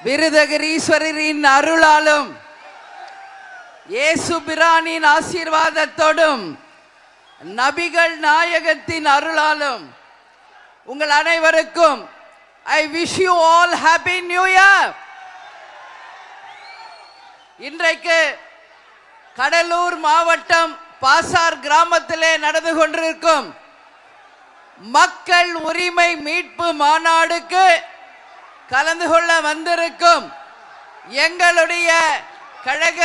விருதகிரீஸ்வரரின் அருளாலும் இயேசு பிரானின் ஆசீர்வாதத்தோடும் நபிகள் நாயகத்தின் அருளாலும் உங்கள் அனைவருக்கும் I wish you all happy new year. இன்றைக்கு கடலூர் மாவட்டம் பாசார் கிராமத்திலே நடந்து கொண்டிருக்கும் மக்கள் உரிமை மீட்பு மாநாடுக்கு கலந்து கொள்ள வந்திருக்கும் எங்களுடைய கழக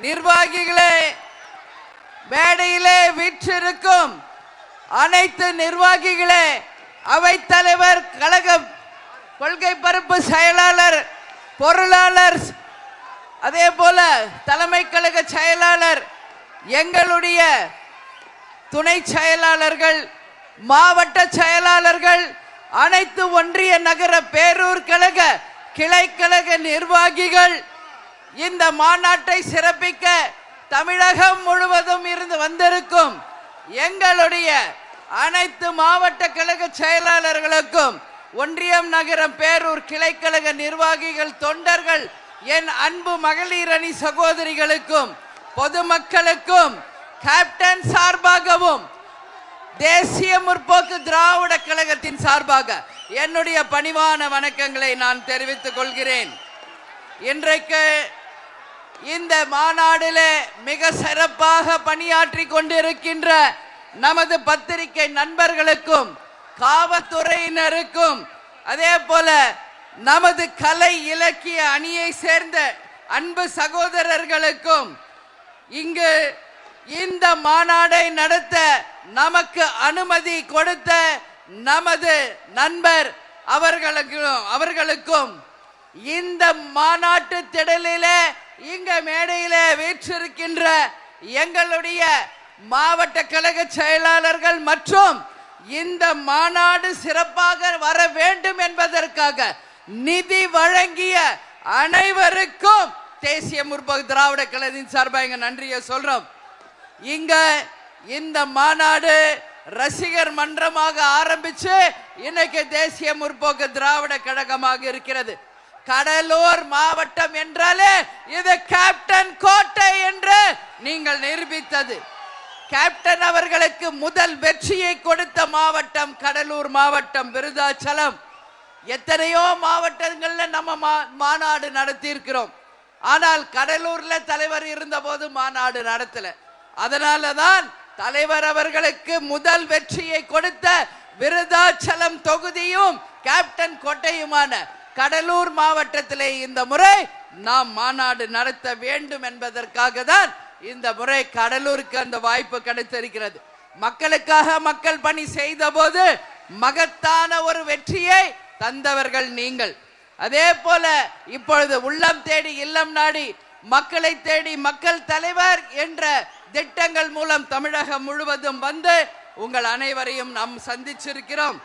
நிர்வாகிகளே, மேடையிலே வீற்றிருக்கும் அனைத்து நிர்வாகிகளே, அவைத்தலைவர், கழக கொள்கை பரப்பு செயலாளர், பொருளாளர், அதே போல தலைமை கழக செயலாளர், எங்களுடைய துணை செயலாளர்கள், மாவட்ட செயலாளர்கள், அனைத்து ஒன்றிய நகர பேரூர் கழக கிளை கழக நிர்வாகிகள், இந்த மாநாட்டை சிறப்பிக்க தமிழகம் முழுவதும் இருந்து வந்திருக்கும் எங்களுடைய அனைத்து மாவட்ட கழக செயலாளர்களுக்கும், ஒன்றியம் நகரம் பேரூர் கிளை கழக நிர்வாகிகள், தொண்டர்கள், என் அன்பு மகளிர் அணி சகோதரிகளுக்கும், பொதுமக்களுக்கும் கேப்டன் சார்பாகவும் தேசிய முற்போக்கு திராவிட கழகத்தின் சார்பாக என்னுடைய பணிவான வணக்கங்களை நான் தெரிவித்துக் கொள்கிறேன். இன்றைக்கு இந்த மாநாட்டிலே மிக சிறப்பாக பணியாற்றி கொண்டிருக்கின்ற நமது பத்திரிகை நண்பர்களுக்கும், காவல்துறையினருக்கும், அதே போல நமது கலை இலக்கிய அணியை சேர்ந்த அன்பு சகோதரர்களுக்கும், இங்கு இந்த மாநாடை நடத்த நமக்கு அனுமதி கொடுத்த நமது நண்பர் அவர்களுக்கும் இந்த மாநாட்டு திடலிலே இங்க மேடையிலே வீற்றிருக்கின்ற எங்களுடைய மாவட்ட கழக செயலாளர்கள் மற்றும் இந்த மாநாடு சிறப்பாக வர வேண்டும் என்பதற்காக நிதி வழங்கிய அனைவருக்கும் தேசிய முற்போக்கு திராவிட கழகத்தின் சார்பாக இங்க நன்றியை சொல்றோம். இங்க இந்த மாநாடு ரசிகர் மன்றமாக ஆரம்பிச்சு இன்னைக்கு தேசிய முற்போக்கு திராவிட கழகமாக இருக்கிறது. கடலூர் மாவட்டம் என்றாலே இது கேப்டன் கோட்டை என்று நீங்கள் நிரூபித்தது. கேப்டன் அவர்களுக்கு முதல் வெற்றியை கொடுத்த மாவட்டம் கடலூர் மாவட்டம், விருதாச்சலம். எத்தனையோ மாவட்டங்கள்ல நம்ம மாநாடு நடத்தி இருக்கிறோம். ஆனால் கடலூர்ல தலைவர் இருந்த போது மாநாடு நடத்தல. அதனாலதான் தலைவர் அவர்களுக்கு முதல் வெற்றியை கொடுத்த விருதாச்சலம் தொகுதியும் கேப்டன் கோட்டையுமான கடலூர் மாவட்டத்திலே இந்த முறை நாம் மாநாடு நடத்த வேண்டும் என்பதற்காக தான் இந்த முறை கடலூருக்கு அந்த வாய்ப்பு கிடைத்திருக்கிறது. மக்களுக்காக மக்கள் பணி செய்த போது மகத்தான ஒரு வெற்றியை தந்தவர்கள் நீங்கள். அதே போல இப்பொழுது உள்ளம் தேடி இல்லம் நாடி மக்களை தேடி மக்கள் தலைவர் என்ற திட்டங்கள் மூலம் தமிழகம் முழுவதும் வந்து உங்கள் அனைவரையும் நாம் சந்திச்சிருக்கிறோம்.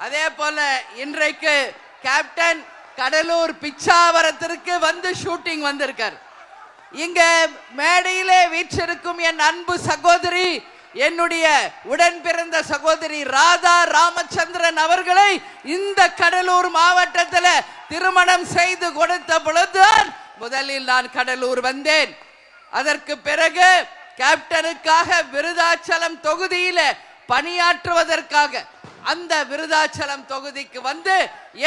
அதே போல இன்றைக்கு கேப்டன் கடலூர் பிச்சாவரத்திற்கு வந்து ஷூட்டிங் வந்திருக்கார். இங்க மேடையிலே வீற்றிருக்கும் என் அன்பு சகோதரி, என்னுடைய உடன் பிறந்த சகோதரி ராதா ராமச்சந்திரன் அவர்களை இந்த கடலூர் மாவட்டத்தில் திருமணம் செய்து கொடுத்த பொழுதுதான் முதலில் நான் கடலூர் வந்தேன். அதற்கு பிறகு கேப்டனுக்காக விருதாச்சலம் தொகுதியில பணியாற்றுவதற்காக அந்த விருதாச்சலம் தொகுதிக்கு வந்து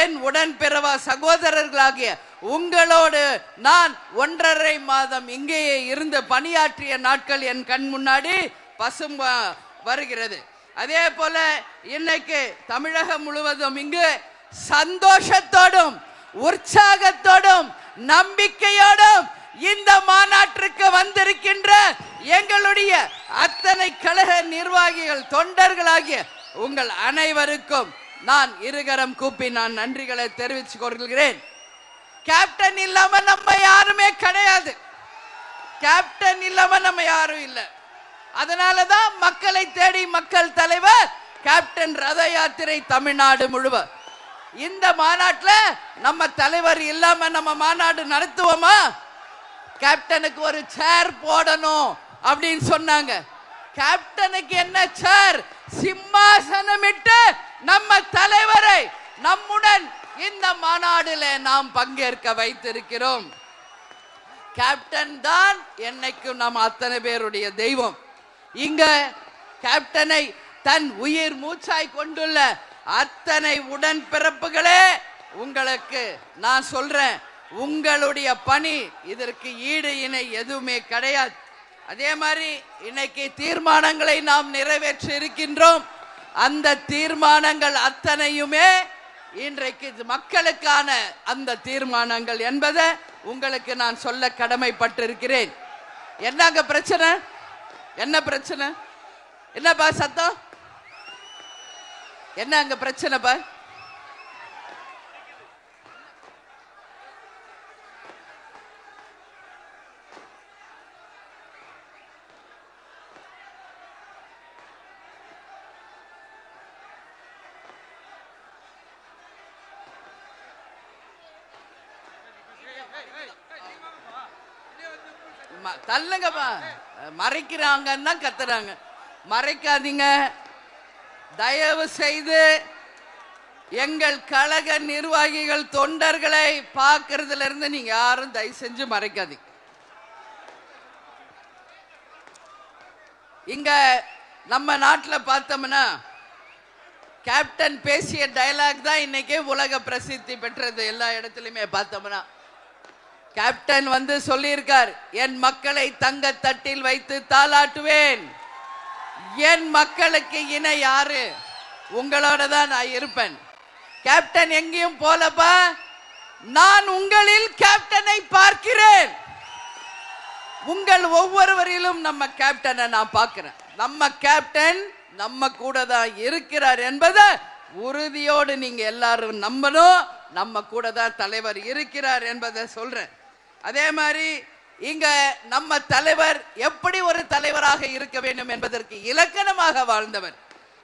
என் உடன் பிறவ சகோதரர்களாகிய உங்களோடு நான் 1.5 மாதம் இங்கேயே இருந்து பணியாற்றிய நாட்கள் என் கண் முன்னாடி பசும் வருகிறது. அதே போல இன்னைக்கு தமிழகம் முழுவதும் இங்கு சந்தோஷத்தோடும் உற்சாகத்தோடும் நம்பிக்கையோடும் இந்த மாநாட்டிற்கு வந்திருக்கின்ற எங்களுடைய அத்தனை கழக நிர்வாகிகள், தொண்டர்களாகிய உங்கள் அனைவருக்கும் நான் இருகரம் கூப்பி நான் நன்றிகளை தெரிவித்துக் கொள்கிறேன். கேப்டன் இல்லாம நம்ம யாருமே கிடையாது. கேப்டன் இல்லாம நம்ம யாரும் இல்லை. அதனாலதான் மக்களை தேடி மக்கள் தலைவர் கேப்டன் ரத யாத்திரை தமிழ்நாடு முழுவதும். இந்த மாநாட்டில் நம்ம தலைவர் இல்லாம நம்ம மாநாடு நடத்துவோமா? கேப்டனுக்கு ஒரு சேர் போடணும் அப்படின்னு சொன்னாங்க. கேப்டனுக்கு என்ன சேர்? சிம்மாசனமிட்டு நம்ம தலைவரை நம்முடன் இந்த மாநாடுல நாம் பங்கேற்க வைத்திருக்கிறோம். கேப்டன் தான் என்னைக்கும் நாம் அத்தனை பேருடைய தெய்வம். இங்க கேப்டனை தன் உயிர் மூச்சாய் கொண்டுள்ள அத்தனை உடன்பிறப்புகளே, உங்களுக்கு நான் சொல்றேன், உங்களுடைய பணி இதற்கு ஈடு இணை எதுவுமே கிடையாது. அதே மாதிரி இன்னைக்கு தீர்மானங்களை நாம் நிறைவேற்றி இருக்கின்றோம். அந்த தீர்மானங்கள் அத்தனையுமே இன்றைக்கு மக்களுக்கான அந்த தீர்மானங்கள் என்பதை உங்களுக்கு நான் சொல்ல கடமைப்பட்டிருக்கிறேன். என்னங்க பிரச்சனை? என்ன பிரச்சனை? என்னப்பா சத்தம்? என்ன அங்க பிரச்சனைப்பா? தள்ளுங்கப்பா. மறைக்கிறாங்கன்னு தான் கத்துறாங்க. மறைக்காதீங்க தயவு செய்து. எங்கள் கழக நிர்வாகிகள் தொண்டர்களை பார்க்கறதுல இருந்து நீங்க யாரும் தயவு செஞ்சு மறைக்காதீங்க. இங்க நம்ம நாட்டில் பார்த்தோம்னா கேப்டன் பேசிய டயலாக் தான் இன்னைக்கு உலக பிரசித்தி பெற்றது. எல்லா இடத்துலயுமே பார்த்தோம்னா கேப்டன் வந்து சொல்லியிருக்கார், என் மக்களை தங்க தட்டில் வைத்து தாளாட்டுவேன். என் மக்களுக்கு இணை யாரு? உங்களோட தான் நான் இருப்பேன். கேப்டன் எங்கேயும் போலப்பா, நான் உங்களில் கேப்டனை பார்க்கிறேன். உங்கள் ஒவ்வொருவரிலும் நம்ம கேப்டனை நான் பார்க்கிறேன். நம்ம கேப்டன் நம்ம கூட தான் இருக்கிறார் என்பதை உறுதியோடு நீங்க எல்லாரும் நம்பணும். நம்ம கூட தான் தலைவர் இருக்கிறார் என்பதை சொல்றேன். அதே மாதிரி இங்க நம்ம தலைவர் எப்படி ஒரு தலைவராக இருக்க வேண்டும் என்பதற்கு இலக்கணமாக வாழ்ந்தவர்.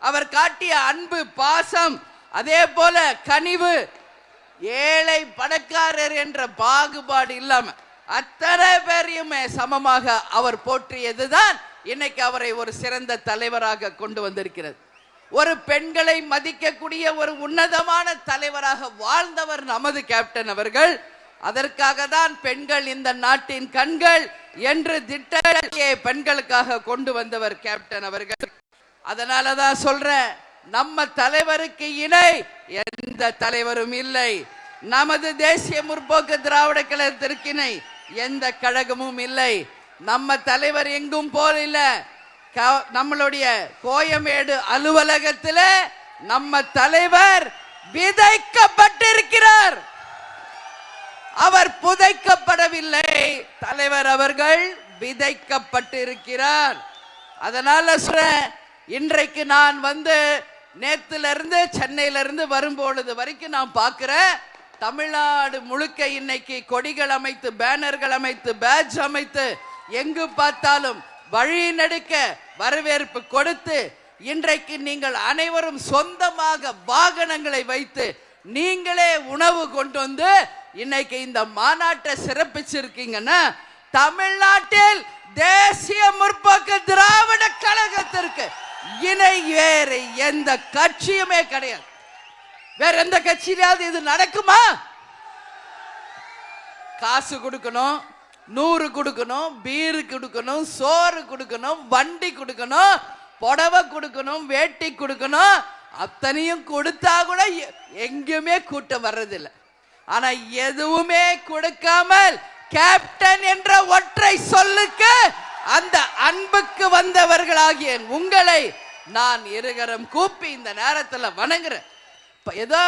அவர் காட்டிய அன்பு, பாசம், அதே போல கனிவு, ஏழை பணக்காரர் என்ற பாகுபாடு இல்லாம அத்தனை பேரையுமே சமமாக அவர் போற்றியதுதான் இன்னைக்கு அவரை ஒரு சிறந்த தலைவராக கொண்டு வந்திருக்கிறது. ஒரு பெண்களை மதிக்கக்கூடிய ஒரு உன்னதமான தலைவராக வாழ்ந்தவர் நமது கேப்டன் அவர்கள். அதற்காக தான் பெண்கள் இந்த நாட்டின் கண்கள் என்று திட்டங்களை பெண்களுக்காக கொண்டு வந்தவர் கேப்டன் அவர்கள். அதனாலதான் சொல்றேன், நம்ம தலைவருக்கு இணை எந்த தலைவரும் இல்லை. நமது தேசிய முற்போக்கு திராவிட கழகத்திற்கு இணை எந்த கழகமும் இல்லை. நம்ம தலைவர் எங்கும் போல நம்மளுடைய கோயம்பேடு அலுவலகத்தில் நம்ம தலைவர் விதைக்கப்பட்டிருக்கிறார். அவர் புதைக்கப்படவில்லை. தலைவர் அவர்கள் விதைக்கப்பட்டிருக்கிறார். அதனால இன்றைக்கு நான் வந்து நேத்துல இருந்து சென்னையில இருந்து வரும்பொழுது வரைக்கும் நான் பார்க்கிறேன், தமிழ்நாடு முழுக்க இன்னைக்கு கொடிகள் அமைத்து, பேனர்கள் அமைத்து, பேட்ஜ் அமைத்து, எங்கு பார்த்தாலும் வழி நடுக்க வரவேற்பு கொடுத்து, இன்றைக்கு நீங்கள் அனைவரும் சொந்தமாக வாகனங்களை வைத்து நீங்களே உணவு கொண்டு வந்து இன்னைக்கு இந்த மாநாட்டை சிறப்பிச்சிருக்கீங்கன்னா, தமிழ்நாட்டில் தேசிய முற்போக்கு திராவிட கழகத்திற்கு இணை வேறு எந்த கட்சியுமே கிடையாது. வேற எந்த கட்சியிலாவது இது நடக்குமா? காசு கொடுக்கணும், 100 கொடுக்கணும், பீரு கொடுக்கணும், சோறு கொடுக்கணும், வண்டி கொடுக்கணும், புடவை கொடுக்கணும், வேட்டி கொடுக்கணும். அத்தனையும் கொடுத்தா கூட எங்கேயுமே கூட்டம் வர்றதில்லை. ஆனா எதுவுமே கொடுக்காமல் கேப்டன் என்ற ஒற்றை சொல்லுக்கு அந்த அன்புக்கு வந்தவர்களாகிய உங்களை நான் இருகரம் கூப்பி இந்த நேரத்தில் வணங்குறேன். ஏதோ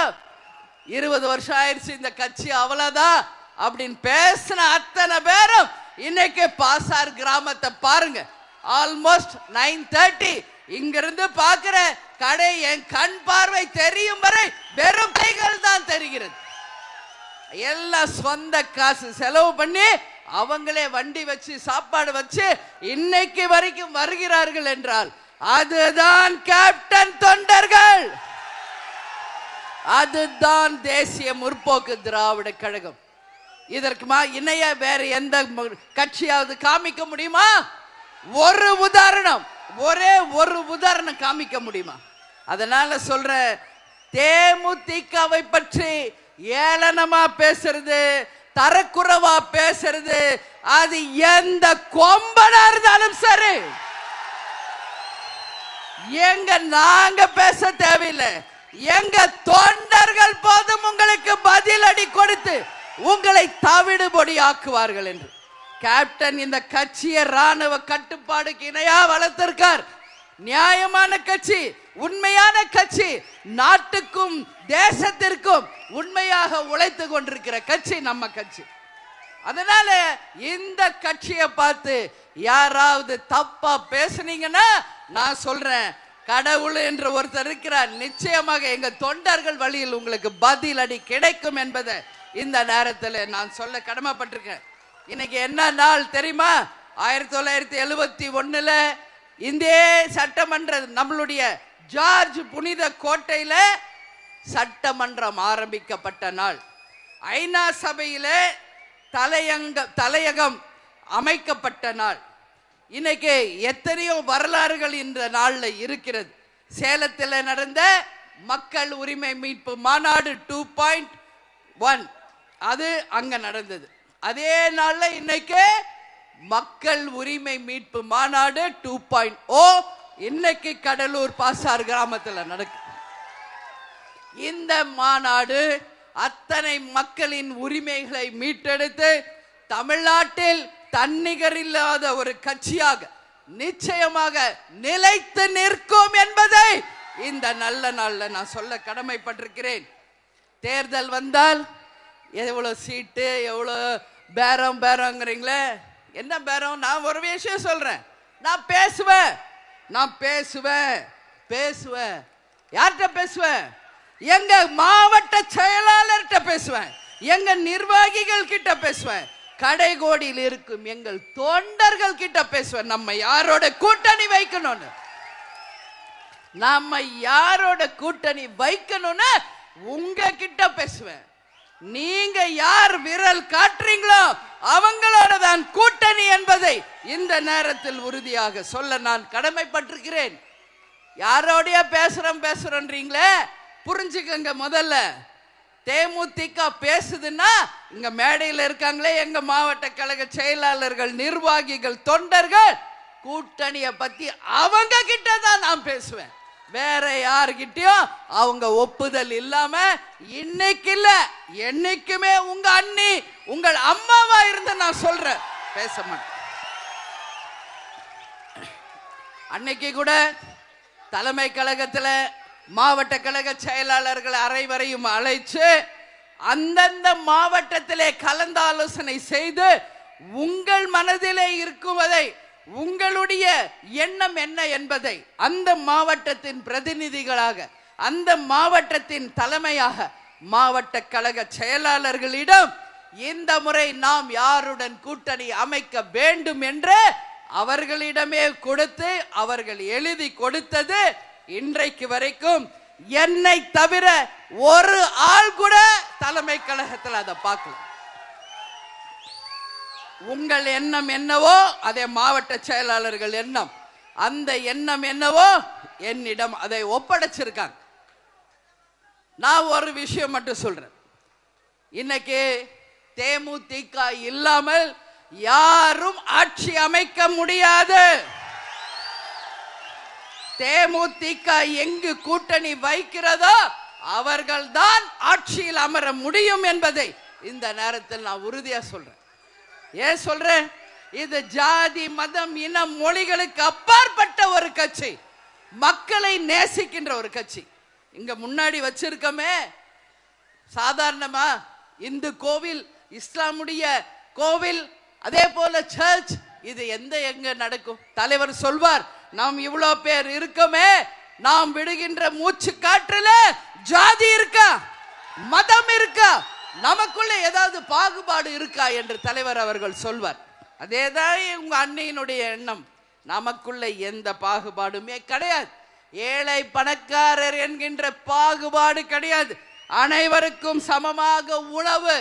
20 வருஷம் ஆயிடுச்சு இந்த கட்சி அவ்வளவுதான் அப்படின்னு பேசின அத்தனை பேரும் இன்னைக்கு பாசார் கிராமத்தை பாருங்க. ஆல்மோஸ்ட் 9:30 இங்கிருந்து பார்க்கிற கடை என் கண் பார்வை தெரியும் வரை வெறும் கைகள் தான் தெரிகிறது. எல்லாம் சொந்த காசு செலவு பண்ணி அவங்களே வண்டி வச்சு சாப்பாடு வச்சு இன்னைக்கு வரைக்கும் வருகிறார்கள் என்றால் அதுதான் கேப்டன் தொண்டர்கள், அதுதான் தேசிய முற்போக்கு திராவிட கழகம். இதற்கு இணைய வேற எந்த கட்சியாவது காமிக்க முடியுமா? ஒரு உதாரணம், ஒரே ஒரு உதாரணம் காமிக்க முடியுமா? அதனால சொல்ற, தேமுதிகவை பற்றி ஏளனமா பேசுறது, தரக்குறைவா பேசுறது, அது எந்த கொம்பனா இருந்தாலும் சரி, எங்க நாங்க பேச தேவையில்லை, எங்க தொண்டர்கள் போதும் உங்களுக்கு பதிலடி கொடுத்து உங்களை தவிடுபொடி ஆக்குவார்கள் என்று கேப்டன் இந்த கட்சியை ராணுவ கட்டுப்பாடுக்கு இணையா வளர்த்திருக்கார். நியாயமான கட்சி, உண்மையான கட்சி, நாட்டுக்கும் தேசத்திற்கும் உண்மையாக உழைத்து கொண்டிருக்கிற கட்சி நம்ம கட்சி. அதனால இந்த கட்சியை பார்த்து யாராவது தப்பா பேசுனீங்கன்னா நான் சொல்றேன், கடவுள் என்று ஒருத்தர் இருக்கிறார், நிச்சயமாக எங்க தொண்டர்கள் வழியில் உங்களுக்கு பதில் அடி கிடைக்கும் என்பதை இந்த நேரத்தில் நான் சொல்ல கடமைப்பட்டிருக்கேன். இன்னைக்கு என்ன நாள் தெரியுமா? 1971 இந்திய சட்டமன்ற நம்மளுடைய ஜார்ஜ் புனித கோட்டையில சட்டமன்றம் ஆரம்பிக்கப்பட்ட நாள். ஐநா சபையில தலையகம் அமைக்கப்பட்ட நாள். இன்னைக்கு எத்தனையோ வரலாறுகள் இந்த நாள்ல இருக்கிறது. சேலத்தில் நடந்த மக்கள் உரிமை மீட்பு மாநாடு 2.1 அது அங்க நடந்தது. அதே நாள்ல இன்னைக்கு மக்கள் உரிமை மீட்பு மாநாடு 2.0 இன்னைக்கு கடலூர் பாசார் கிராமத்தில் நடக்குது. இந்த மாநாடு அத்தனை மக்களின் உரிமைகளை மீட்டெடுத்து தமிழ்நாட்டில் தன்னிகர் இல்லாத ஒரு கட்சியாக நிச்சயமாக நிலைத்து நிற்கும் என்பதை இந்த நல்ல நாள்ல நான் சொல்ல கடமைப்பட்டிருக்கிறேன். தேர்தல் வந்தால் எவ்வளவு சீட்டு, எவ்வளவு பேரங்கிறீங்களே, என்ன பேரம்? நான் ஒரு விஷயம் சொல்றேன், நான் பேசுவேன். யார்கிட்ட பேசுவேன்? எங்க மாவட்ட செயலாளர்கிட்ட பேசுவேன், எங்க நிர்வாகிகள் கிட்ட பேசுவேன், கடைகோடியில் இருக்கும் எங்கள் தொண்டர்கள் கிட்ட பேசுவேன். நம்ம யாரோட கூட்டணி வைக்கணும்னு உங்க கிட்ட பேசுவேன். நீங்க யார் விரல் காட்டுறீங்களோ அவங்களோட தான் கூட்டணி என்பதை இந்த நேரத்தில் உறுதியாக சொல்ல நான் கடமைப்பட்டிருக்கிறேன். யாரோடைய பேசுறோன்றீங்களே, புரிஞ்சுக்கங்க. முதல்ல தேமுதிக பேசுதுன்னா இங்க மேடையில் இருக்காங்களே எங்க மாவட்ட கழக செயலாளர்கள், நிர்வாகிகள், தொண்டர்கள், கூட்டணியை பத்தி அவங்க கிட்ட தான் நான் பேசுவேன். வேற யாருகிட்டயும் அவங்க ஒப்புதல் இல்லாம இன்னைக்கு இல்ல என்னைக்குமே உங்க அண்ணி உங்கள் அம்மாவா இருந்து நான் சொல்றேன், பேச மாட்டேன். அன்னைக்கு கூட தலைமை கழகத்துல மாவட்ட கழக செயலாளர்கள் அனைவரையும் அழைச்சு அந்தந்த மாவட்டத்திலே கலந்தாலோசனை செய்து உங்கள் மனதிலே இருக்குவதை, உங்களுடைய எண்ணம் என்ன என்பதை அந்த மாவட்டத்தின் பிரதிநிதிகளாக, அந்த மாவட்டத்தின் தலைமையாக மாவட்ட கழக செயலாளர்களிடம் இந்த முறை நாம் யாருடன் கூட்டணி அமைக்க வேண்டும் என்று அவர்களிடமே கொடுத்து அவர்கள் எழுதி கொடுத்தது. இன்றைக்கு வரைக்கும் என்னை தவிர ஒரு ஆள் கூட தலைமை கழகத்தில் அதை பார்க்கல. உங்கள் எண்ணம் என்னவோ அதே மாவட்ட செயலாளர்கள் எண்ணம், அந்த எண்ணம் என்னவோ என்னிடம் அதை ஒப்படைச்சிருக்காங்க. நான் ஒரு விஷயம் மட்டும் சொல்றேன், இன்னைக்கு தேமுதிக இல்லாமல் யாரும் ஆட்சி அமைக்க முடியாது. தேமுதிக எங்கு கூட்டணி வைக்கிறதோ அவர்கள்தான் ஆட்சியில் அமர முடியும் என்பதை இந்த நேரத்தில் நான் உறுதியா சொல்றேன். ஏன் சொல்றேன்? இது ஜாதி, மதம், இனம், மொழிகளுக்கு அப்பாற்பட்ட ஒரு கட்சி, மக்களை நேசிக்கின்ற ஒரு கட்சி. இங்க முன்னாடி வச்சிருக்கமே சாதாரணமா இந்து கோவில், இஸ்லாமுடைய கோவில், அதே போல சர்ச், இது எங்க நடக்கும்? தலைவர் சொல்வார், நாம் இவ்வளவு பேர் இருக்கமே, நாம் விடுகின்ற மூச்சு காற்றுல ஜாதி இருக்கா, மதம் இருக்கா, நமக்குள்ள ஏதாவது பாகுபாடு இருக்கா என்று தலைவர் அவர்கள் சொல்வார். அதேதான் உங்க அன்னையினுடைய எண்ணம். நமக்குள்ள எந்த பாகுபாடுமே கிடையாது. ஏழை பணக்காரர் என்கின்ற பாகுபாடு கிடையாது. அனைவருக்கும் சமமாக உணவு,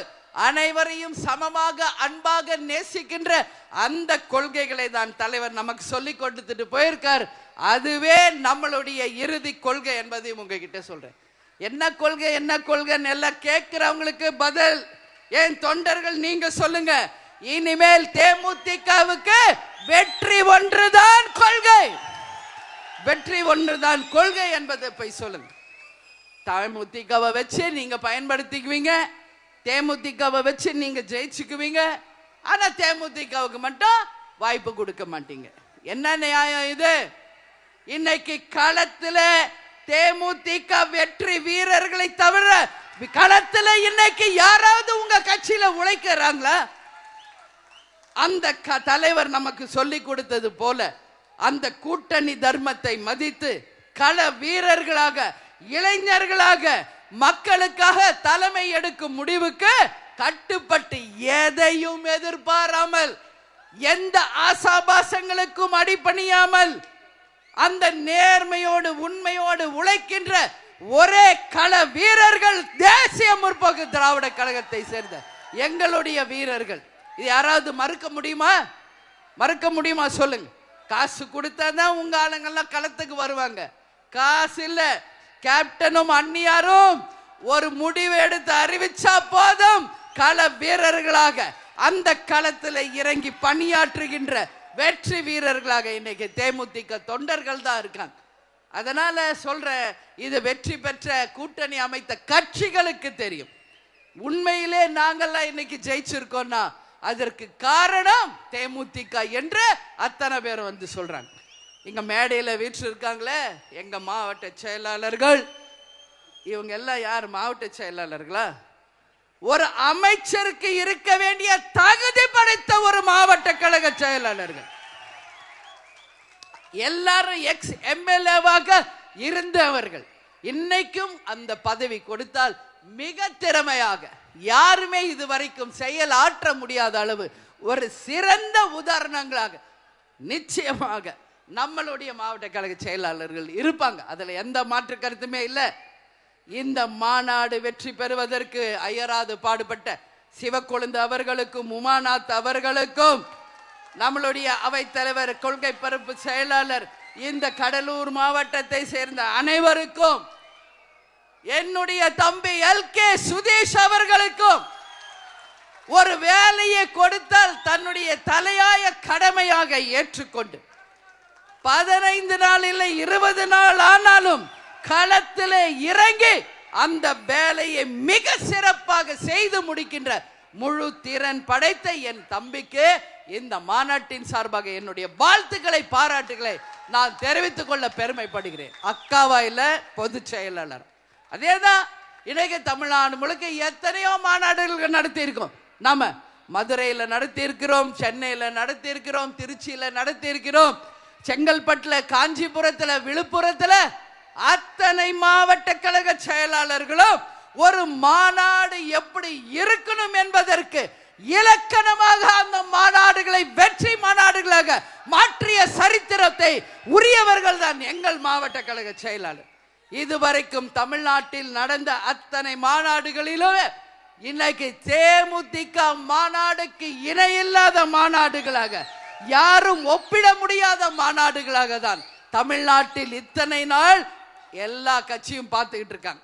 அனைவரையும் சமமாக அன்பாக நேசிக்கின்ற அந்த கொள்கைகளை தான் தலைவர் நமக்கு சொல்லி கொடுத்துட்டு போயிருக்கார். அதுவே நம்மளுடைய இறுதி கொள்கை என்பதையும் உங்ககிட்ட சொல்றேன். என்ன கொள்கை என்ன கொள்கைன்னு எல்லாம் கேட்கிறவங்களுக்கு பதில் ஏன் தொண்டர்கள் நீங்க சொல்லுங்க. இனிமேல் தேமுதிகவுக்கு வெற்றி ஒன்றுதான் கொள்கை, வெற்றி ஒன்றுதான் கொள்கை என்பதை போய் சொல்லுங்க. தேமுதிகவை வச்சு நீங்க பயன்படுத்திக்குவீங்க, தேமுதிகவை வச்சு நீங்க ஜெயிச்சுக்குவீங்க. ஆனா தேமுதிகவுக்கு மட்டும் வாய்ப்பு கொடுக்க மாட்டீங்க. என்ன நியாயம் இது? இன்னைக்கு களத்துல தேமுதிக வெற்றி வீரர்களை தவிர களத்துல இன்னைக்கு யாராவது உங்க கட்சியில உழைக்கிறாங்களா? அந்த தலைவர் நமக்கு சொல்லி கொடுத்தது போல அந்த கூட்டணி தர்மத்தை மதித்து கள வீரர்களாக இளைஞர்களாக மக்களுக்காக தலைமை எடுக்கும் முடிவுக்கு கட்டுப்பட்டு எதையும் எதிர்பாராமல் எந்த ஆசாபாசங்களுக்கும் அடிபணியாமல் அந்த நேர்மையோடு உண்மையோடு உழைக்கின்ற ஒரே கள வீரர்கள் தேசிய முற்போக்கு திராவிட கழகத்தை சேர்ந்த எங்களுடைய வீரர்கள். இது யாராவது மறுக்க முடியுமா? மறுக்க முடியுமா சொல்லுங்க. காசு கொடுத்தாதான் உங்க ஆளுங்கெல்லாம் களத்துக்கு வருவாங்க. காசு இல்ல, கேப்டனும் அந்நியாரும் ஒரு முடிவு எடுத்து அறிவிச்சா போதும் கள வீரர்களாக அந்த களத்தில் இறங்கி பணியாற்றுகின்ற வெற்றி வீரர்களாக இன்னைக்கு தேமுதிக தொண்டர்கள் தான் இருக்காங்க. அதனால சொல்ற இது வெற்றி பெற்ற கூட்டணி அமைத்த கட்சிகளுக்கு தெரியும். உண்மையிலே நாங்கள்லாம் இன்னைக்கு ஜெயிச்சிருக்கோம்னா அதற்கு காரணம் தேமுதிக என்று அத்தனை பேர் வந்து சொல்றாங்க. இங்க மேடையில வீட்டு இருக்காங்களே எங்க மாவட்ட செயலாளர்கள், இவங்க எல்லாம் யார் மாவட்ட செயலாளர்களா? ஒரு அமைச்சருக்கு இருக்க வேண்டிய தகுதி படைத்த ஒரு மாவட்ட கழக செயலாளர்கள். எல்லாரும் எக்ஸ் எம்எல்ஏவாக இருந்தவர்கள். இன்னைக்கும் அந்த பதவி கொடுத்தால் மிக திறமையாக யாருமே இதுவரைக்கும் செயல் ஆற்ற முடியாத அளவு ஒரு சிறந்த உதாரணங்களாக நிச்சயமாக நம்மளுடைய மாவட்ட கழக செயலாளர்கள் இருப்பாங்க. அதுல எந்த மாற்று கருத்துமே இல்லை. இந்த மாநாடு வெற்றி பெறுவதற்கு அயராது பாடுபட்ட சிவக்கொழுந்து அவர்களுக்கும் உமாநாத் அவர்களுக்கும் நம்மளுடைய அவைத்தலைவர் கொள்கை பரப்பு செயலாளர் இந்த கடலூர் மாவட்டத்தை சேர்ந்த அனைவருக்கும் என்னுடைய தம்பி LK சுதேஷ் அவர்களுக்கும் ஒரு வேலையை கொடுத்தால் தன்னுடைய தலையாய கடமையாக ஏற்றுக்கொண்டு 15 நாள் இல்லை 20 நாள் ஆனாலும் களத்திலே இறங்கி அந்த வேலையை மிக சிறப்பாக செய்து முடிக்கின்ற முழு திறன் படைத்த என் தம்பிக்கு இந்த மாநாட்டின் சார்பாக என்னுடைய வாழ்த்துக்களை பாராட்டுகளை நான் தெரிவித்துக் கொள்ள பெருமைப்படுகிறேன். அக்காவா இல்ல பொதுச் செயலாளர். அதேதான் இன்னைக்கு தமிழ்நாடு முழுக்க எத்தனையோ மாநாடுகள் நடத்தி இருக்கோம். நாம மதுரையில நடத்தி இருக்கிறோம், சென்னையில நடத்தி இருக்கிறோம், திருச்சியில நடத்தி இருக்கிறோம், செங்கல்பட்டுல, காஞ்சிபுரத்துல, விழுப்புரத்துல அத்தனை மாவட்ட கழக செயலாளர்களும் ஒரு மாநாடு எப்படி இருக்கணும் என்பதற்கு இலக்கணமாக அந்த மாநாடுகளை வெற்றி மாநாடுகளாக மாற்றிய சரித்திரத்தை உரியவர்கள் தான் எங்கள் மாவட்ட கழக செயலாளர். இதுவரைக்கும் தமிழ்நாட்டில் நடந்த அத்தனை மாநாடுகளிலும் இன்னைக்கு தேமுதிக மாநாடுக்கு இணையில்லாத மாநாடுகளாக, யாரும் ஒப்பிட முடியாத மாநாடுகளாக தான் தமிழ்நாட்டில் இத்தனை நாள் எல்லா கட்சியும் பார்த்துக்கிட்டு இருக்காங்க.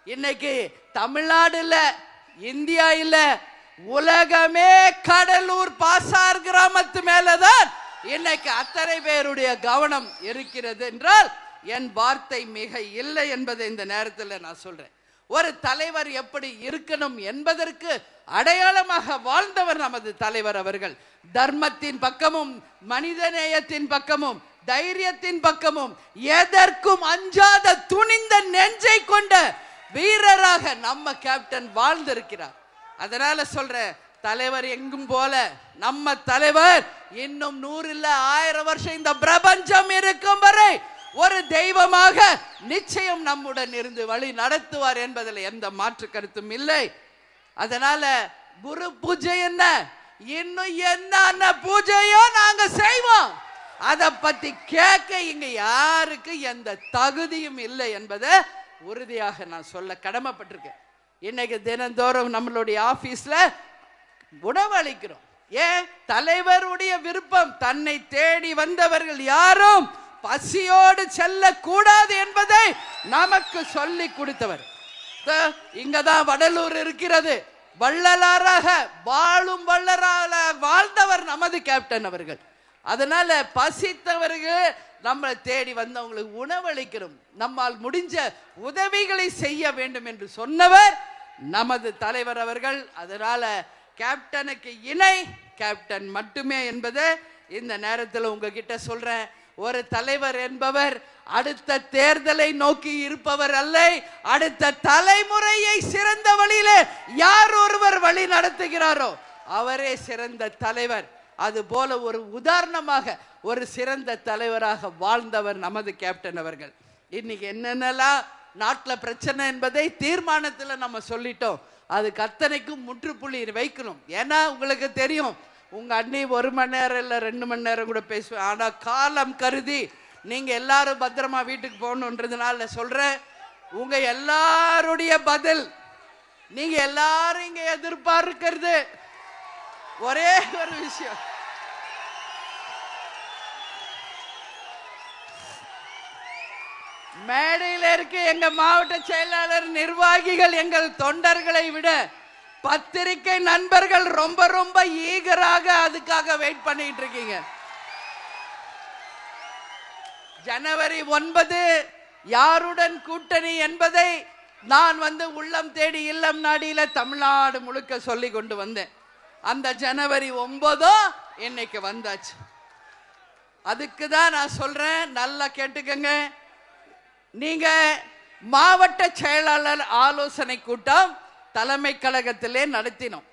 இன்னைக்கு தமிழ்நாடு இல்ல, இந்தியா இல்ல, உலகமே கடலூர் பாசார் கிராமத்து மேலதான் இன்னைக்கு அத்தனை பேருடைய கவனம் இருக்கிறது என்றால் என் வார்த்தை மிக இல்லை என்பதை இந்த நேரத்தில் நான் சொல்றேன். ஒரு தலைவர் எப்படி இருக்கணும் என்பதற்கு அடையாளமாக வாழ்ந்தவர் நமது தலைவர் அவர்கள். தர்மத்தின் பக்கமும் மனிதநேயத்தின் பக்கமும் தைரியத்தின் பக்கமும் எதற்கும் அஞ்சாத துணிந்த நெஞ்சை கொண்ட வீரராக நம்ம கேப்டன் வாழ்ந்திருக்கிறார். அதனால சொல்ற தலைவர் எங்கும் போல நம்ம தலைவர் இன்னும் 100 இல்ல 1000 வருஷம் இந்த பிரபஞ்சம் இருக்கும் வரை ஒரு தெய்வமாக நிச்சயம் நம்முடன் இருந்து வழி நடத்துவார் என்பதில் எந்த மாற்று கருத்தும் இல்லை. அதனால குரு பூஜை என்ன, இன்னும் என்ன பூஜையோ நாங்க செய்வோம். அதை பத்தி கேட்க இங்க யாருக்கு எந்த தகுதியும் இல்லை என்பதை உறுதியாக நான் சொல்ல கடமைப்பட்டிருக்கேன். இன்னைக்கு தினந்தோறும் நம்மளுடைய ஆபீஸ்ல உணவு அளிக்கிறோம். ஏன்? தலைவருடைய விருப்பம். தன்னை தேடி வந்தவர்கள் யாரும் பசியோடு செல்ல கூடாது என்பதை நமக்கு சொல்லி கொடுத்தவர். இங்கதான் வடலூர் இருக்கிறது. வள்ளலாராக வாழும் வள்ளலாக வாழ்ந்தவர் நமது கேப்டன் அவர்கள். அதனால பசித்தவர்கள் நம்மளை தேடி வந்தவங்களுக்கு உணவளிக்கிறோம், நம்மால் முடிஞ்ச உதவிகளை செய்ய வேண்டும் என்று சொன்னவர் நமது தலைவர் அவர்கள். அதனால கேப்டனுக்கு இணை கேப்டன் மட்டுமே என்பதை இந்த நேரத்தில் உங்ககிட்ட சொல்றேன். ஒரு தலைவர் என்பவர் அடுத்த தேர்தலை நோக்கி இருப்பவர் அல்ல, அடுத்த தலைமுறையை சிறந்த வழியில யார் ஒருவர் வழி நடத்துகிறாரோ அவரே சிறந்த தலைவர். அது போல ஒரு உதாரணமாக ஒரு சிறந்த தலைவராக வாழ்ந்தவர் நமது கேப்டன் அவர்கள். இன்னைக்கு என்னென்னலாம் நாட்டில் பிரச்சனை என்பதை தீர்மானத்தில் நம்ம சொல்லிட்டோம். அதுக்கு அத்தனைக்கும் முற்றுப்புள்ளி வைக்கணும். ஏன்னா உங்களுக்கு தெரியும், உங்க அண்ணி 1 மணி நேரம் இல்லை 2 மணி நேரம் கூட பேசுவேன். ஆனா காலம் கருதி நீங்க எல்லாரும் பத்திரமா வீட்டுக்கு போகணுன்றதுனால சொல்றேன், உங்க எல்லாருடைய பதில், நீங்க எல்லாரும் இங்க எதிர்பார்க்கிறது ஒரே ஒரு விஷயம். மேடையில் இருக்க எங்க மாவட்ட செயலாளர் நிர்வாகிகள் எங்கள் தொண்டர்களை விட பத்திரிகை நண்பர்கள் ரொம்ப ரொம்ப ஈகராக அதுக்காக வெயிட் பண்ணிட்டு இருக்கீங்க. ஜனவரி 9 யாருடன் கூட்டணி என்பதை நான் உள்ளம் தேடி இல்லம் நாடியில தமிழ்நாடு முழுக்க சொல்லி கொண்டு வந்தேன். அந்த ஜனவரி 9 இன்னைக்கு வந்தாச்சு. அதுக்கு தான் நான் சொல்றேன், நல்லா கேட்டுக்கங்க. நீங்க மாவட்ட செயலாளர் ஆலோசனை கூட்டம் தலைமை கழகத்திலே நடத்தினோம்.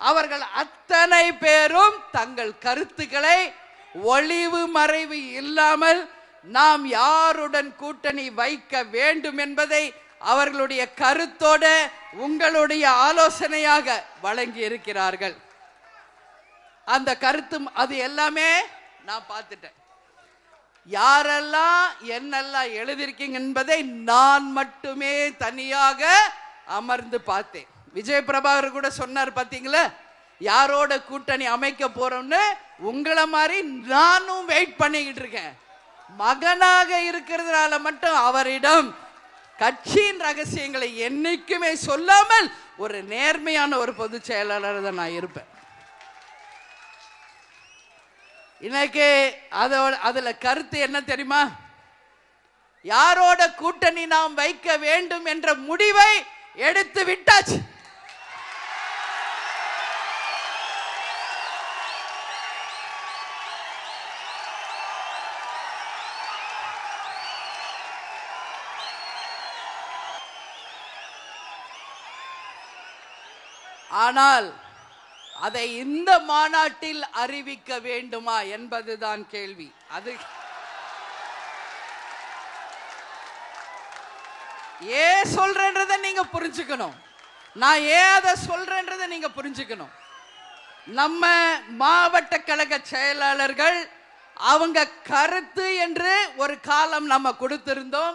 அவர்கள் அத்தனை பேரும் தங்கள் கருத்துக்களை ஒளிவு மறைவு இல்லாமல் நாம் யாருடன் கூட்டணி வைக்க வேண்டும் என்பதை அவர்களுடைய கருத்தோட உங்களுடைய ஆலோசனையாக வழங்கி இருக்கிறார்கள். அந்த கருத்து அது எல்லாமே நான் பார்த்துட்டேன். யாரெல்லாம் என்னெல்லாம் எழுதியிருக்கீங்க என்பதை நான் மட்டுமே தனியாக அமர்ந்து பார்த்தேன். விஜய் பிரபாகர் கூட சொன்னார் பாத்தீங்களா, யாரோட கூட்டணி அமைக்க போறோம்னு. உங்களை மாதிரி நானும் வெயிட் பண்ணிக்கிட்டு இருக்கேன். மகனாக இருக்கிறதுனால மட்டும் அவரிடம் கட்சியின் ரகசியங்களை என்னைக்குமே சொல்லாமல் ஒரு நேர்மையான ஒரு பொதுச் செயலாளர் தான் நான் இருப்பேன். இன்னைக்கு அதுல கருத்து என்ன தெரியுமா, யாரோட கூட்டணி நாம் வைக்க வேண்டும் என்ற முடிவை எடுத்து விட்டாச்சு. ஆனால் அதை இந்த மாநாட்டில் அறிவிக்க வேண்டுமா என்பதுதான் கேள்வி. அது ஏன் சொல்றேன்றதை நீங்க புரிஞ்சுக்கணும். நான் ஏன் அதை சொல்றேன்றதை நீங்க புரிஞ்சுக்கணும். நம்ம மாவட்ட கழக செயலாளர்கள் அவங்க கருத்து என்று ஒரு காலம் நம்ம கொடுத்திருந்தோம்.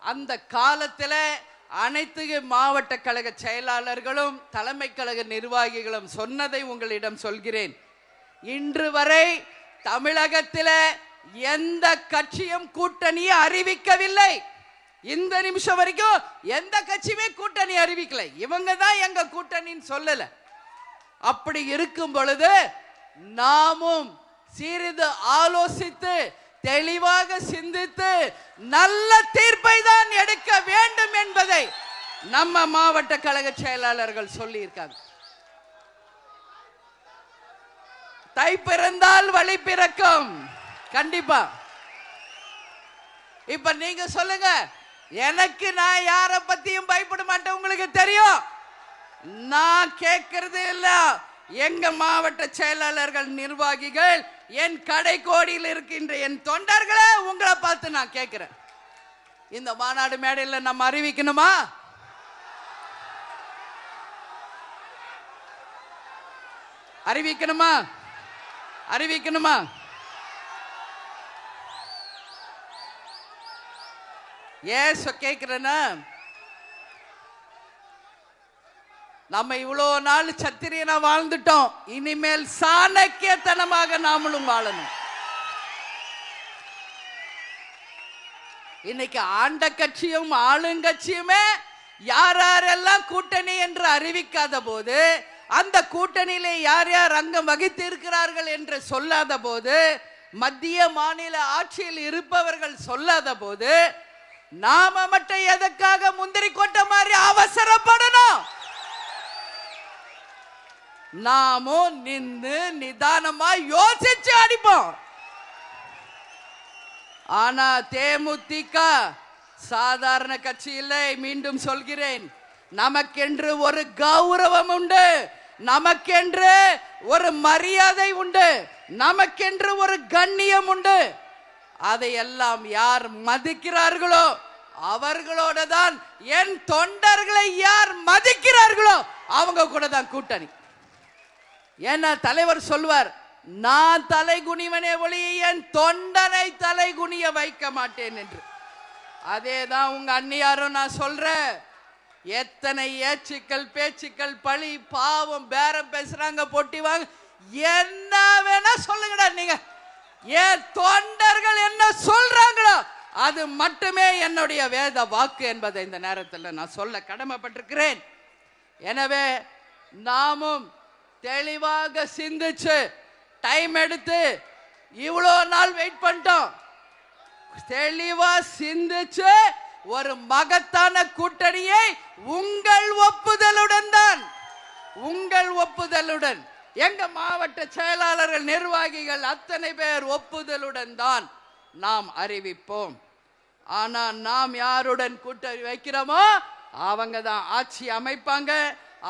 அந்த காலத்தில் அனைத்து மாவட்ட கழக செயலாளர்களும் தலைமை கழக நிர்வாகிகளும் சொன்னதை உங்களிடம் சொல்கிறேன். இன்று வரை தமிழகத்தில் எந்த கட்சியும் கூட்டணியை அறிவிக்கவில்லை. இந்த நிமிஷம் வரைக்கும் எந்த கட்சியுமே கூட்டணி அறிவிக்கல. இவங்க தான் எங்க கூட்டணின்னு சொல்லல. அப்படி இருக்கும் பொழுது நாமும் சிறிது ஆலோசித்து தெளிவாக சிந்தித்து நல்ல தீர்ப்பை தான் எடுக்க வேண்டும் என்பதை நம்ம மாவட்ட கழக செயலாளர்கள் சொல்லி இருக்காங்க. தை பிறந்தால் வழி பிறக்கும். கண்டிப்பா. இப்ப நீங்க சொல்லுங்க, எனக்கு நான் யார பத்தியும் பயப்பட மாட்டேன். உங்களுக்கு தெரியும். நான் கேட்கறது இல்ல, எங்க மாவட்ட செயலாளர்கள் நிர்வாகிகள் என் கடைக்கோடியில் இருக்கின்ற என் தொண்டர்களை உங்களை பார்த்து நான் கேட்கிறேன். இந்த மாநாடு மேடையில் நம்ம அறிவிக்கணுமா? அறிவிக்கணுமா? அறிவிக்கணுமா? ஏன் கேட்கிறேன்னா, நம்ம இவ்வளோ நாள் சத்திரியனா வாழ்ந்துட்டோம். இனிமேல் சாணக்கியத்தனமாக நாமளும் வாழணும். இன்னைக்கு ஆண்ட கட்சியும் ஆளுங்கட்சியுமே யார் யாரெல்லாம் கூட்டணி என்று அறிவிக்காத போது, அந்த கூட்டணியிலே யார் யார் அங்கம் வகித்து இருக்கிறார்கள் என்று சொல்லாத போது, மத்திய மாநில ஆட்சியில் இருப்பவர்கள் சொல்லாத போது, நாம மட்டும் எதற்காக முந்திரி கொட்ட மாதிரி அவசரப்படணும்? நாமும் நின்று நிதானமா யோசிச்சு அடிப்போம். ஆனா தேமுதிக சாதாரண கட்சி இல்லை. மீண்டும் சொல்கிறேன், நமக்கென்று ஒரு கௌரவம் உண்டு, நமக்கென்று ஒரு மரியாதை உண்டு, நமக்கென்று ஒரு கண்ணியம் உண்டு. அதையெல்லாம் யார் மதிக்கிறார்களோ அவர்களோட தான், என் தொண்டர்களை யார் மதிக்கிறார்களோ அவங்க கூட தான் கூட்டணி. ஏன்னா தலைவர் சொல்வார், நான் தலை குனிவனே ஒழிய என் தொண்டனை தலை குனிய வைக்க மாட்டேன் என்று. அதேதான் உங்க அண்ணியாரும் நான் சொல்றேன். எத்தனை ஏச்சுக்கள் பேச்சுக்கள் பழி பாவம் பேரம் பேசுறாங்க, போட்டி வாங்க, என்ன வேணா சொல்லுங்கடா. நீங்க என் தொண்டர்கள் என்ன சொல்றாங்களோ அது மட்டுமே என்னுடைய வேத வாக்கு என்பதை இந்த நேரத்தில் நான் சொல்ல கடமைப்பட்டிருக்கிறேன். எனவே நாமும் தெளிவாக சிந்திச்சு டைம் எடுத்து இவ்வளோ நாள் வெயிட் பண்ணிட்டோம். தெளிவா சிந்திச்சு ஒரு மகத்தான கூட்டணியை உங்கள் ஒப்புதலுடன் தான், உங்கள் ஒப்புதலுடன், எங்க மாவட்ட செயலாளர்கள் நிர்வாகிகள் அத்தனை பேர் ஒப்புதலுடன் தான் நாம் அறிவிப்போம். ஆனா நாம் யாருடன் கூட்டணி வைக்கிறோமோ அவங்க தான் ஆட்சி அமைப்பாங்க,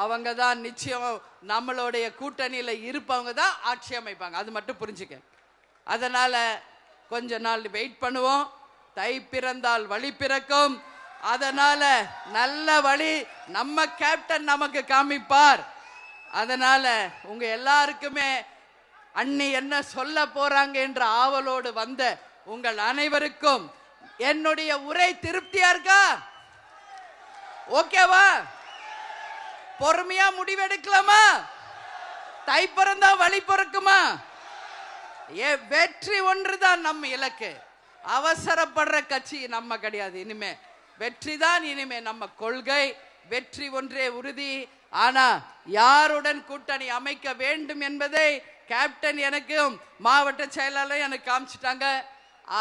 அவங்க தான் நிச்சயம் நம்மளுடைய கூட்டணியில இருப்பவங்க தான் ஆட்சி அமைப்பாங்க. அது மட்டும் புரிஞ்சுக்க. அதனால கொஞ்ச நாள் வெயிட் பண்ணுவோம். தை பிறந்தால் வழி பிறக்கும். அதனால நல்ல வழி நம்ம கேப்டன் நமக்கு காமிப்பார். அதனால உங்க எல்லாருக்குமே அண்ணி என்ன சொல்ல போறாங்க என்ற ஆவலோடு வந்த உங்கள் அனைவருக்கும் என்னுடைய உரை திருப்தியா இருக்கா? ஓகேவா? பொறுமையா முடிவெடுக்கலாமா? தை பிறந்தா வழி பிறக்குமா? வெற்றி ஒன்றுதான் நம்ம இலக்கு. அவசரப்படுற கட்சி நம்ம கிடையாது. இனிமே வெற்றி தான் இனிமே நம்ம கொள்கை. வெற்றி ஒன்றே உறுதி. ஆனா யாருடன் கூட்டணி அமைக்க வேண்டும் என்பதை கேப்டன் எனக்கும் மாவட்ட செயலாளர் எனக்கு காமிச்சிட்டாங்க.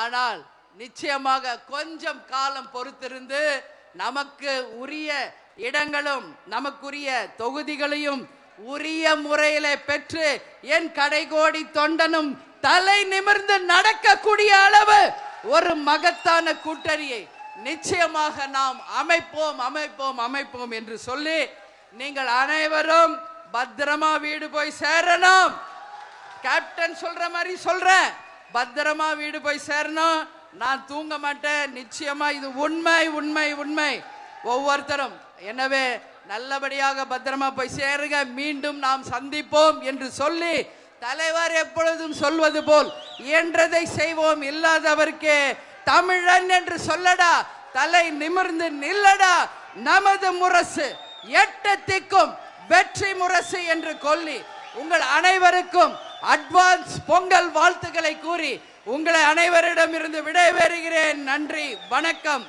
ஆனால் நிச்சயமாக கொஞ்சம் காலம் பொறுத்திருந்து நமக்கு உரிய இடங்களும் நமக்குரிய தொகுதிகளையும் உரிய முறையில பெற்று என் கடைகோடி தொண்டனும் தலை நிமிர்ந்து நடக்கக்கூடிய அளவு ஒரு மகத்தான கூட்டணியை நிச்சயமாக நாம் அமைப்போம் அமைப்போம் அமைப்போம் என்று சொல்லி நீங்கள் அனைவரும் பத்திரமா வீடு போய் சேரணும். கேப்டன் சொல்ற மாதிரி சொல்றேன், பத்திரமா வீடு போய் சேரணும். நான் தூங்க மாட்டேன். நிச்சயமா இது உண்மை உண்மை உண்மை ஒவ்வொருத்தரும். எனவே நல்லபடியாக பத்திரமா போய் சேருங்க. மீண்டும் நாம் சந்திப்போம் என்று சொல்லி தலைவர் எப்பொழுதும் சொல்வது போல் இயன்றதை செய்வோம், இல்லாதவர்க்கே தமிழன் என்று சொல்லடா, தலை நிமிர்ந்து நில்லடா, நமது முரசு எட்டத்திற்கும் வெற்றி முரசு என்று சொல்லி உங்கள் அனைவருக்கும் அட்வான்ஸ் பொங்கல் வாழ்த்துக்களை கூறி உங்களை அனைவரிடம் இருந்து விடைபெறுகிறேன். நன்றி, வணக்கம்.